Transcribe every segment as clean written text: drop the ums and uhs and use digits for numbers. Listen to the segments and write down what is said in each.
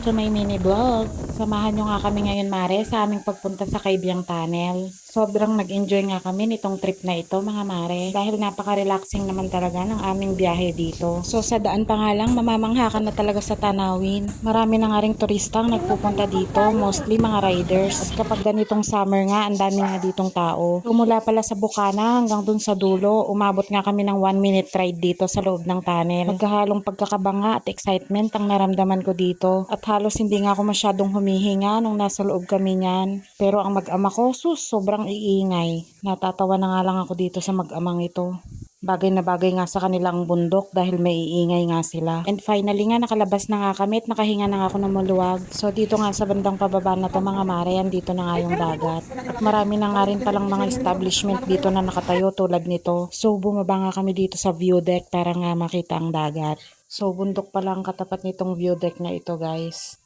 to my mini vlog. Samahan nyo nga kami ngayon, Mare, sa aming pagpunta sa Kaibiyang Tunnel. Sobrang nag-enjoy nga kami nitong trip na ito, mga Mare, dahil napaka-relaxing naman talaga ng aming biyahe dito. So sa daan pa nga lang, mamamangha ka na talaga sa tanawin. Marami na nga ring turistang nagpupunta dito, mostly mga riders. At kapag ganitong summer nga, ang dami nga ditong tao. So mula pala sa Bukana hanggang dun sa dulo, umabot nga kami ng 1 minute ride dito sa loob ng tunnel. Magkahalong pagkakabanga at excitement ang naramdaman ko dito. At halos hindi nga ako masyadong humihinga nung nasa loob kami niyan. Pero ang mag-ama ko, sobrang iingay. Natatawa na nga lang ako dito sa mag-amang ito. Bagay na bagay nga sa kanilang bundok dahil may iingay nga sila. And finally nga nakalabas na nga kami at nakahinga na nga ako ng maluwag. So dito nga sa bandang pababa na to, mga Mare, dito na nga yung dagat. At marami na nga rin palang mga establishment dito na nakatayo tulad nito. So bumaba nga kami dito sa view deck para nga makita ang dagat. So bundok pala ang katapat nitong view deck na ito, guys.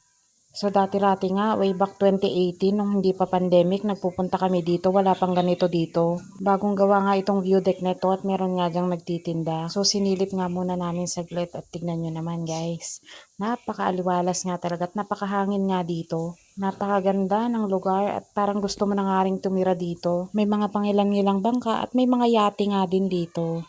So dati-rati nga, way back 2018 nung hindi pa pandemic, nagpupunta kami dito, wala pang ganito dito. Bagong gawa nga itong view deck na ito at meron nga dyang nagtitinda. So sinilip nga muna namin saglit at tignan nyo naman, guys. Napakaaliwalas nga talaga at napakahangin nga dito. Napakaganda ng lugar at parang gusto mo na nga ring tumira dito. May mga pangilan-ngilang bangka at may mga yate nga din dito.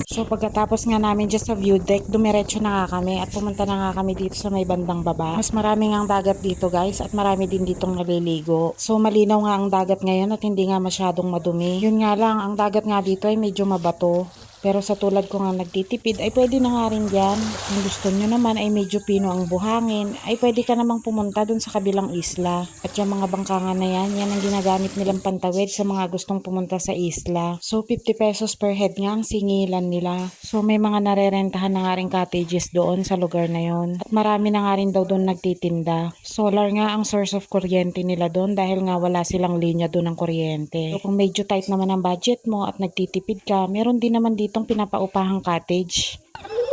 So pagkatapos nga namin dyan sa view deck, dumiretso na nga kami at pumunta na nga kami dito sa may bandang baba. Mas marami nga ang dagat dito, guys, at marami din ditong naliligo. So malinaw nga ang dagat ngayon at hindi nga masyadong madumi. Yun nga lang, ang dagat nga dito ay medyo mabato. Pero sa tulad ko nga nagtitipid, ay pwede na nga rin dyan. Kung gusto nyo naman ay medyo pino ang buhangin, ay pwede ka namang pumunta dun sa kabilang isla. At yung mga bangkangan na yan ang ginagamit nilang pantawid sa mga gustong pumunta sa isla. So 50 pesos per head nga ang singilan nila. So may mga narerentahan na nga rin cottages doon sa lugar na yon. At marami na nga rin daw doon nagtitinda. Solar nga ang source of kuryente nila doon dahil nga wala silang linya doon ng kuryente. So kung medyo tight naman ang budget mo at nagtitipid ka, meron din naman ditong pinapaupahang cottage.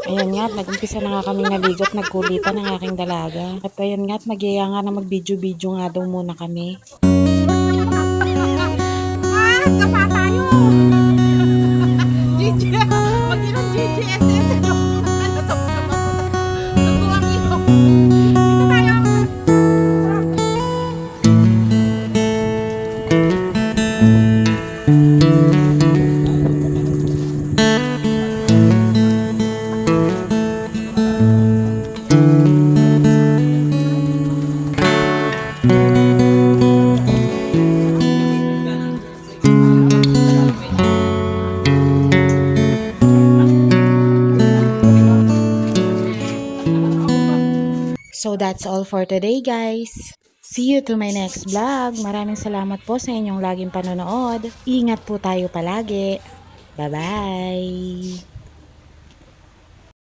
Ayan nga, nag-umpisa na nga kaming naligo at nagkulitan ng aking dalaga. At ayan nga, magyaya nga na mag-video-video nga daw muna kami. Kapa tayo! GG! Mag-inom GGSS! Ano to? Tutuwang ilong! Dito tayo! So that's all for today, guys. See you to my next vlog. Maraming salamat po sa inyong laging panonood. Ingat po tayo palagi. Bye-bye!